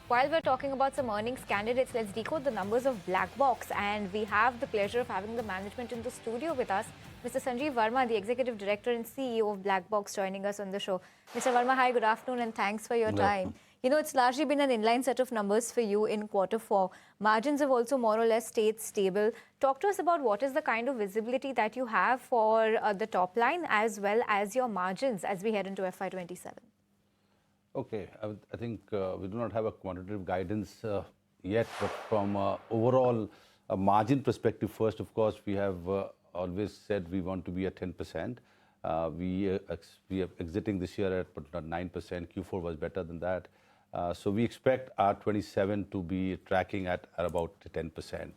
While we're talking about some earnings candidates, let's decode the numbers of Black Box. And we have the pleasure of having the management in the studio with us. Mr. Sanjeev Verma, the Executive Director and CEO of Black Box, joining us on the show. Mr. Verma, hi, good afternoon, and thanks for your time. You know, it's largely been an inline set of numbers for you in Q4. Margins have also more or less stayed stable. Talk to us about what is the kind of visibility that you have for the top line as well as your margins as we head into FY27. Okay, I think we do not have a quantitative guidance yet, but from overall margin perspective, first, of course, we have always said we want to be at 10%. We are exiting this year at 9%. Q4 was better than that. So we expect our 27 to be tracking at about 10%.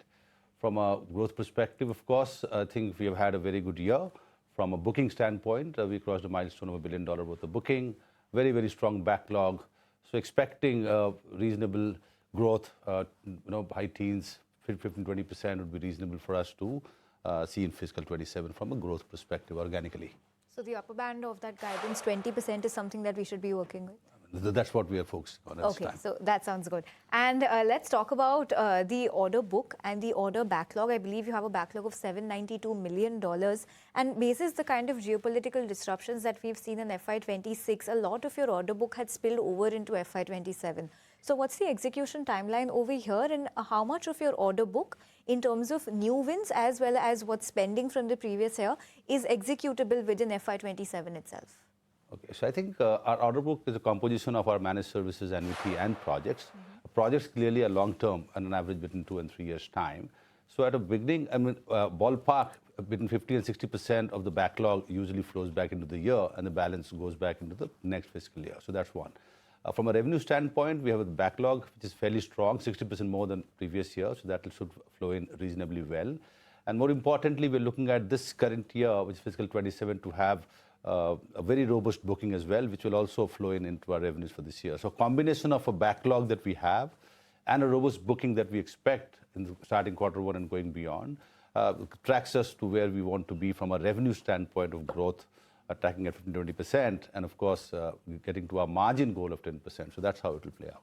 From a growth perspective, of course, I think we have had a very good year. From a booking standpoint, we crossed a milestone of $1 billion worth of booking. Very, very strong backlog. So expecting reasonable growth, high teens, 15-20% would be reasonable for us to see in fiscal 27 from a growth perspective organically. So the upper band of that guidance, 20%, is something that we should be working with? That's what we are focusing on. Okay, so that sounds good. And let's talk about the order book and the order backlog. I believe you have a backlog of $792 million. And basis the kind of geopolitical disruptions that we've seen in FY26, a lot of your order book had spilled over into FY27. So what's the execution timeline over here, and how much of your order book in terms of new wins as well as what's spending from the previous year is executable within FY27 itself? Okay, so I think our order book is a composition of our managed services, annuity, and projects. Projects clearly are long-term and an average between 2 and 3 years' time. So at a beginning, I mean, ballpark, between 50 and 60% of the backlog usually flows back into the year, and the balance goes back into the next fiscal year. So that's one. From a revenue standpoint, we have a backlog which is fairly strong, 60% more than previous year, so that should flow in reasonably well. And more importantly, we're looking at this current year, which is fiscal 27, to have a very robust booking as well, which will also flow into our revenues for this year. So a combination of a backlog that we have and a robust booking that we expect in starting Q1 and going beyond tracks us to where we want to be from a revenue standpoint of growth, tracking at 15-20%, and of course, getting to our margin goal of 10%. So that's how it will play out.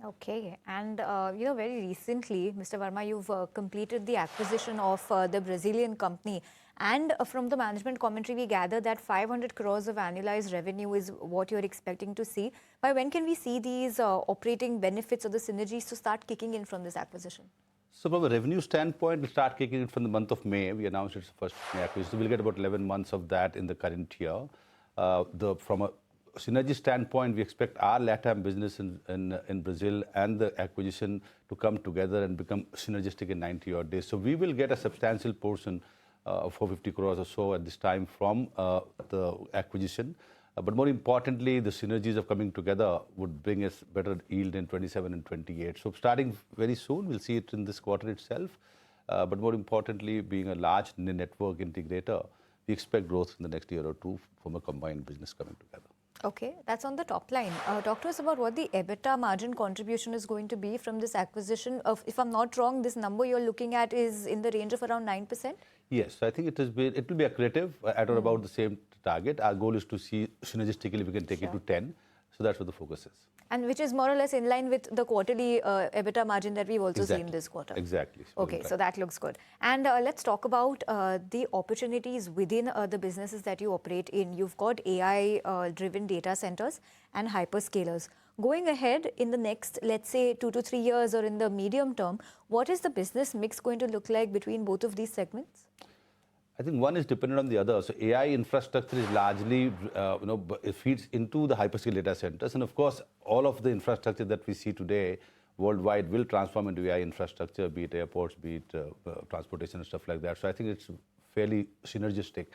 Okay, and very recently, Mr. Verma, you've completed the acquisition of the Brazilian company. And from the management commentary, we gather that 500 crores of annualized revenue is what you're expecting to see. By when can we see these operating benefits or the synergies to start kicking in from this acquisition? So from a revenue standpoint, we start kicking it from the month of May. We announced it's the first May acquisition. So we'll get about 11 months of that in the current year. From a synergy standpoint, we expect our LATAM business in Brazil and the acquisition to come together and become synergistic in 90 odd days. So we will get a substantial portion of 450 crores or so at this time from the acquisition. But more importantly, the synergies of coming together would bring us better yield in 27 and 28. So starting very soon, we'll see it in this quarter itself. But more importantly, being a large network integrator, we expect growth in the next year or two from a combined business coming together. Okay, that's on the top line. Talk to us about what the EBITDA margin contribution is going to be from this acquisition. If I'm not wrong, this number you're looking at is in the range of around 9%? Yes, I think it will be accretive at or about the same target. Our goal is to see synergistically we can take it to 10. So that's what the focus is. And which is more or less in line with the quarterly EBITDA margin that we've also seen this quarter. Exactly. Okay, so that looks good. And let's talk about the opportunities within the businesses that you operate in. You've got AI-driven data centers and hyperscalers. Going ahead in the next, let's say, 2 to 3 years or in the medium term, what is the business mix going to look like between both of these segments? I think one is dependent on the other. So AI infrastructure is largely, it feeds into the hyperscale data centers. And of course, all of the infrastructure that we see today worldwide will transform into AI infrastructure, be it airports, be it transportation and stuff like that. So I think it's fairly synergistic.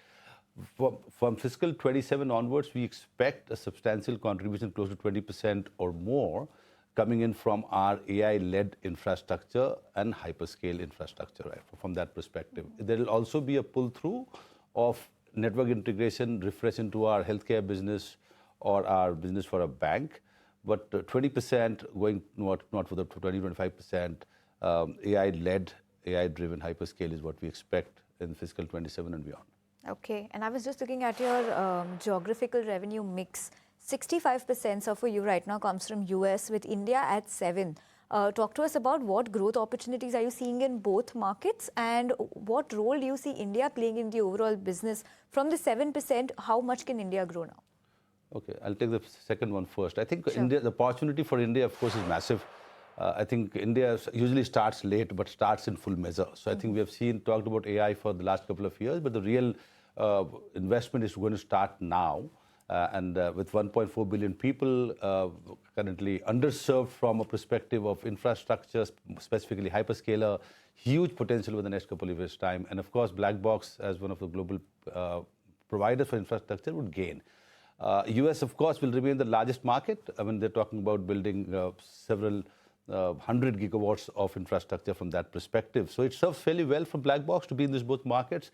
From fiscal 27 onwards, we expect a substantial contribution, close to 20% or more, coming in from our AI-led infrastructure and hyperscale infrastructure, right, from that perspective. There will also be a pull-through of network integration, refresh into our healthcare business or our business for a bank. But 20% going not for the 20-25%, AI-led, AI-driven hyperscale is what we expect in fiscal 27 and beyond. Okay, and I was just looking at your geographical revenue mix. 65% so for you right now comes from US, with India at 7. Talk to us about what growth opportunities are you seeing in both markets, and what role do you see India playing in the overall business? From the 7%, how much can India grow now? Okay, I'll take the second one first. I think Sure. India, the opportunity for India, of course, is massive. I think India usually starts late, but starts in full measure. So I think we have talked about AI for the last couple of years, but the real investment is going to start now. With 1.4 billion people currently underserved from a perspective of infrastructure, specifically hyperscaler, huge potential over the next couple of years' time. And of course, Black Box, as one of the global providers for infrastructure, would gain. US, of course, will remain the largest market. I mean, they're talking about building several 100 gigawatts of infrastructure from that perspective. So it serves fairly well for Black Box to be in these both markets.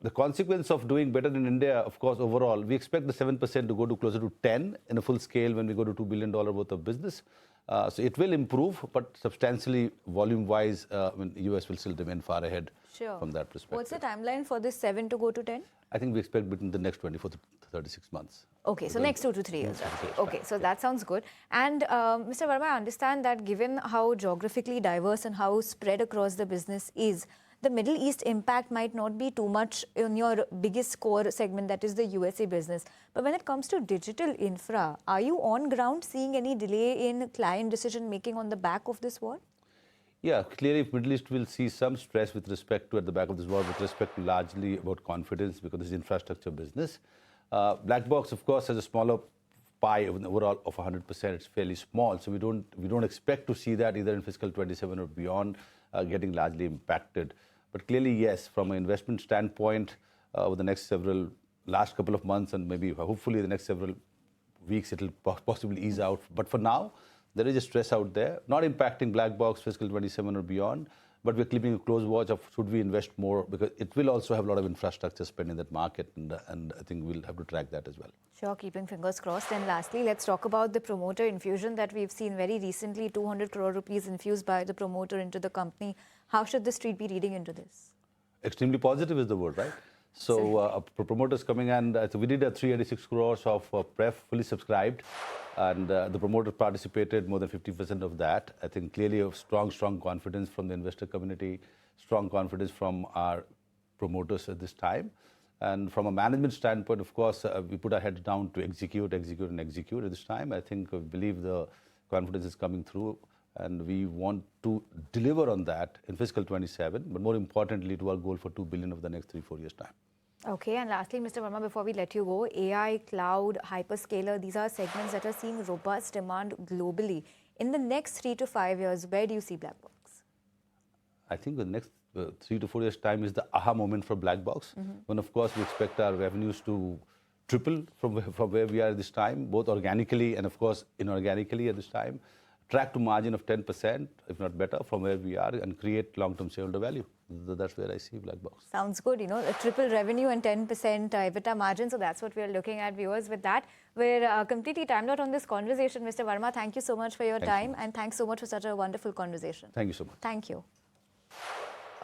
The consequence of doing better in India, of course, overall, we expect the 7% to go to closer to 10 in a full scale when we go to $2 billion worth of business. So it will improve, but substantially volume-wise, US will still remain far ahead from that perspective. What's the timeline for this 7 to go to 10? I think we expect between the next 24 to 36 months. Okay, so next 2 to 3 years. Okay, so that sounds good. And Mr. Verma, I understand that given how geographically diverse and how spread across the business is, the Middle East impact might not be too much in your biggest core segment, that is the USA business. But when it comes to digital infra, are you on ground seeing any delay in client decision making on the back of this war? Yeah, clearly Middle East will see some stress with respect to, at the back of this war, with respect to largely about confidence, because this is infrastructure business. Black Box, of course, has a smaller pie overall of 100%. It's fairly small, so we don't expect to see that either in fiscal 27 or beyond getting largely impacted. But clearly, yes, from an investment standpoint, over the last couple of months, and maybe hopefully the next several weeks, it'll possibly ease out. But for now, there is a stress out there, not impacting Black Box fiscal 27 or beyond, but we're keeping a close watch of should we invest more, because it will also have a lot of infrastructure spend in that market, and I think we'll have to track that as well. Sure, keeping fingers crossed. And lastly, let's talk about the promoter infusion that we've seen very recently, 200 crore rupees infused by the promoter into the company. How should the street be reading into this? Extremely positive is the word, right? So promoters coming, and so we did a 386 crores of pref, fully subscribed, and the promoter participated more than 50% of that. I think clearly a strong confidence from the investor community, strong confidence from our promoters at this time. And from a management standpoint, of course, we put our heads down to execute at this time. I think we believe the confidence is coming through, and we want to deliver on that in fiscal 27, but more importantly, to our goal for 2 billion over the next 3-4 years' time. Okay, and lastly, Mr. Verma, before we let you go, AI, cloud, hyperscaler, these are segments that are seeing robust demand globally. In the next 3 to 5 years, where do you see Black Box? I think the next 3 to 4 years' time is the aha moment for Black Box. When, of course, we expect our revenues to triple from where we are at this time, both organically and, of course, inorganically at this time. Track to margin of 10%, if not better, from where we are, and create long-term shareholder value. That's where I see Black Box. Sounds good, a triple revenue and 10% EBITDA margin. So that's what we're looking at, viewers. With that, we're completely timed out on this conversation. Mr. Verma, thank you so much for your time, and thanks so much for such a wonderful conversation. Thank you so much. Thank you.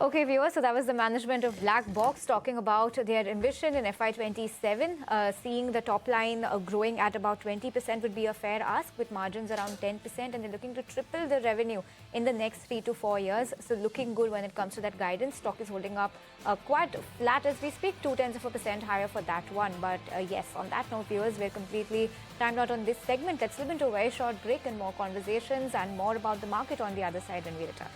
Okay, viewers, so that was the management of Black Box talking about their ambition in FY27. Seeing the top line growing at about 20% would be a fair ask, with margins around 10%, and they're looking to triple the revenue in the next 3 to 4 years. So looking good when it comes to that guidance. Stock is holding up quite flat as we speak, 0.2% higher for that one. But yes, on that note, viewers, we're completely timed out on this segment. Let's slip into a very short break and more conversations and more about the market on the other side when we return.